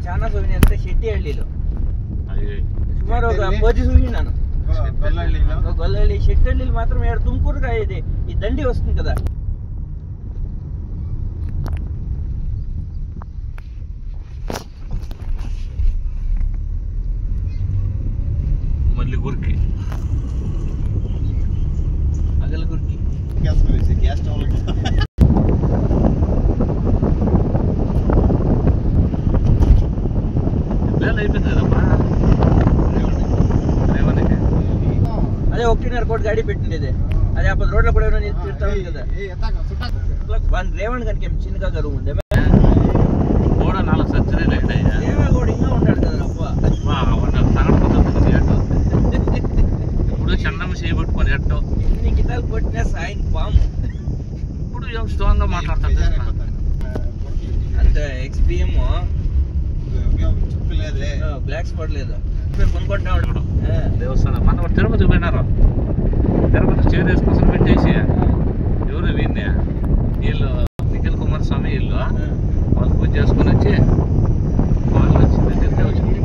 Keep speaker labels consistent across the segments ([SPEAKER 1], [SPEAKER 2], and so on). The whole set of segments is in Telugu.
[SPEAKER 1] చాలా చూసిన అంటే శెట్టిహಳ್ಳಿలో సుమారు ఒక 10 చూసినాను. గొల్లహಳ್ಳಿ శెట్టిహಳ್ಳಿలో మాత్రం ఇక్కడ తుమ్కూరుగా ఇది ఈ దండి వస్తుంది కదా,
[SPEAKER 2] మల్లిగురికి
[SPEAKER 1] అగలగురికి
[SPEAKER 3] గ్యాస్ స్టవ్
[SPEAKER 2] అయిపోయింది కదమ్మా.
[SPEAKER 1] అదే 1.5 కోటి గాడి పెట్టిండేది. అదే అప్పుడు రోడ్లో కూడా ఎవరైనా తిడతా ఉంది కదా, రేవణ్ కనుక ఏం చిన్నగా గరువు ఉండే
[SPEAKER 2] కూడా 4 సర్జరీలు అయినాయి.
[SPEAKER 1] రేవణ్ కూడా ఇంకా ఉంటాడు కదా అప్ప.
[SPEAKER 2] ఇప్పుడు చందమ్మ చేయబట్టుకొని ఎట్టో
[SPEAKER 1] ఎన్ని గిటాలు కొట్టినా సాయం పాము.
[SPEAKER 2] ఇప్పుడు ఏం స్ట్రాంగ్ గా మాట్లాడతాడు
[SPEAKER 1] అంతే. XPM బ్లాక్ స్పాట్ లేదు కొనుక్కుంటా ఉంటాడు.
[SPEAKER 2] దేవస్థానం మన తిరుపతి పోయినారు. తిరుపతి స్టే కోసం పెట్టేసి ఎవరు వీళ్ళే వీళ్ళు నిఖిల్ కుమారస్వామి వీళ్ళు వాళ్ళు పూజ చేసుకొని వచ్చి వాళ్ళు వచ్చింది తిరిగి వచ్చింది.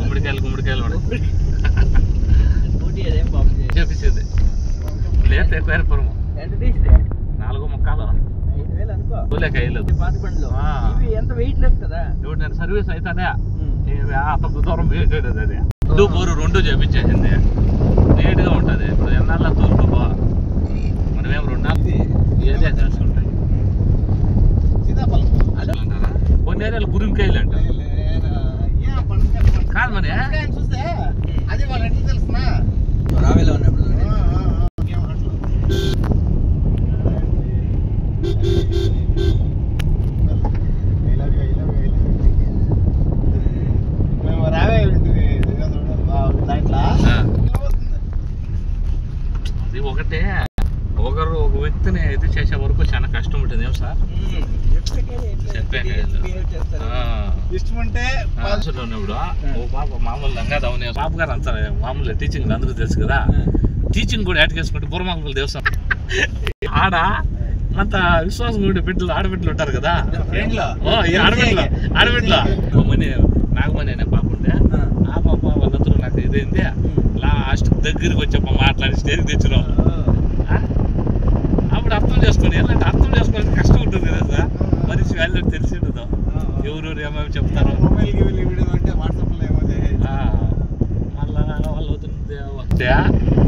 [SPEAKER 2] గుమ్మడికాయలు చేపించేది లేతే పేరుపురము
[SPEAKER 1] ఎంత తీస్తే
[SPEAKER 2] 4 ముక్కాలు
[SPEAKER 1] 5,000 అనుకో.
[SPEAKER 2] కూలేకాయలు
[SPEAKER 1] పాత బండ్లు ఇవి ఎంత వెయిట్ లెస్ కదా.
[SPEAKER 2] ఇప్పుడు నేను సర్వీస్ అయితేనే అంత దూరం వేసేది అది 2 చేపించేసింది. నీట్గా ఉంటుంది. ఇప్పుడు ఎన్నాళ్ళ తోలుకోబో మనమేం 2 నాళ్ళు ఏదే తెలుసుకుంటాయి. అంటారా కొన్ని ఏరియాలు గురింకాయలు అంటారు కాదు మరి.
[SPEAKER 3] అది వాళ్ళు ఎట్లా తెలుసునా
[SPEAKER 1] రావేలో ఉన్నప్పుడు
[SPEAKER 3] మేము రావే ఉంటుంది దాంట్లో
[SPEAKER 2] అది ఒకటే. ఒక వ్యక్తిని ఇది చేసే వరకు చాలా కష్టం ఉంటుంది. ఏం సార్
[SPEAKER 3] ఇష్టమంటే
[SPEAKER 2] ఉన్నప్పుడు ఓ పాప మామూలు లంగాదావుని పాప గారు అంతా మామూలు టీచింగ్ అందరూ తెలుసు కదా. టీచింగ్ కూడా యాటకేసుకుంటే బుర్రమాకుల దేవస్థానం ఆడ అంత విశ్వాసం ఉండే బిడ్డలు ఆడబిడ్డలు ఉంటారు కదా. ఆడబిడ్డలు మనీ నాగమణి అనే పాప ఉండే. ఆ పాప వాళ్ళందరూ నాకు ఇదైంది. లాస్ట్ దగ్గరికి వచ్చేప్ప మాట్లాడి స్టేజ్కి తెచ్చినాం. అప్పుడు అర్థం చేసుకోండి. ఏంటంటే అర్థం చేసుకోవాలంటే కష్టం ఉంటుంది కదా సార్. మనిషి వాల్యూ తెలిసి ఉండదు. ఎవరు ఏమేమి చెప్తారో మళ్ళీ వాళ్ళు అవుతుంది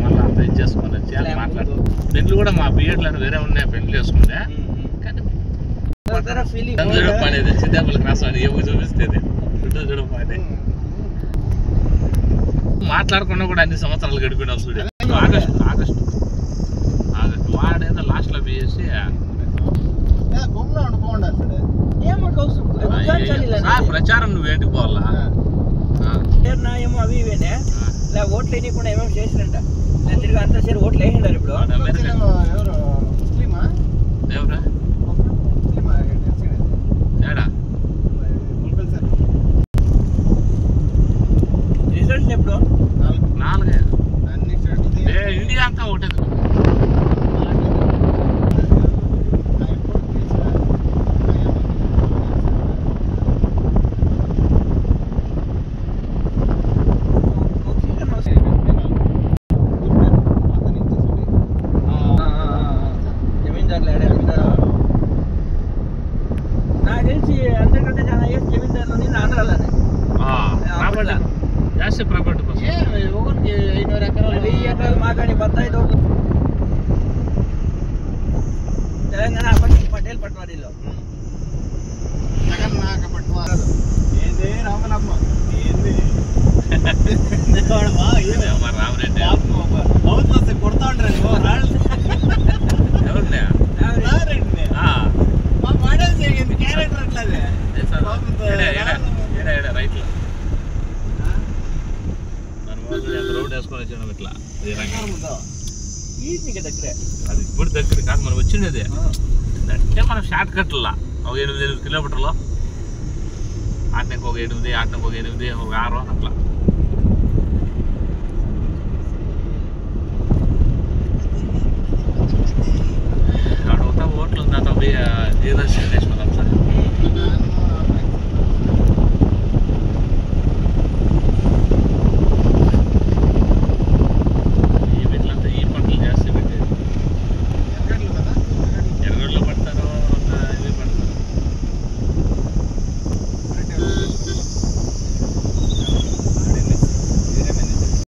[SPEAKER 2] మళ్ళీ అంత ఇది చేసుకుని వచ్చి మాట్లాడు. పెళ్ళి కూడా మా బిఎడ్లను వేరే ఉన్నాయి. పెళ్లి చేసుకుంటే కానీ పడేది సిద్ధాపల్లి క్రాస్ అని ఎవరు చూపిస్తుంది చూడపాడే. మాట్లాడకుండా కూడా అన్ని సంవత్సరాలు గడిపినాం చూడ. ఆగస్టు వాడేదో లాస్ట్లో వేసి ప్రచారం నువ్వేంటి పోవాలా
[SPEAKER 1] ఏమో అవి ఇవేనే ఓట్లు వేయకుండా ఏమేమి చేసినంట. తిరిగి అంతా సరే ఓట్లు వేసిండారు. ఇప్పుడు
[SPEAKER 2] ఎవరా ఏడా
[SPEAKER 1] రిజల్ట్ ఎప్పుడు
[SPEAKER 2] 4 ఇండియా అంతా ఒకటే.
[SPEAKER 1] నాకు తెలిసి అందరికంటే చాలా ఏసు జమీందారులు నేను ఆంధ్రాలోనే
[SPEAKER 2] జాస్తి ప్రాపర్టీ కోసం
[SPEAKER 1] 500 ఎకరాలు మాకాడి బత్తాయి తోటలు. తెలంగాణ పటేల్ పట్వారీలో
[SPEAKER 3] జగన్నాథ పట్వారు ఏంది రామనమ్మ ఏంది
[SPEAKER 2] రామరెడ్డి
[SPEAKER 3] అవుతు వస్తే కొడతా ఉంటారు.
[SPEAKER 2] ఎవరిని
[SPEAKER 3] మా మోడల్ చేయండి క్యారెక్టర్ అట్లదే
[SPEAKER 2] రైట్లో రోడ్ వేసుకొని వచ్చాను ఇట్లా.
[SPEAKER 1] దగ్గరే
[SPEAKER 2] అది ఇప్పుడు దగ్గర కాదు మనం వచ్చిండేది. అంటే మనం షార్ట్ కట్లా ఒక 8-8 కిలోమీటర్లు ఆటనికి ఒక 8, ఆటనికి ఒక 8, ఒక 6 అట్లా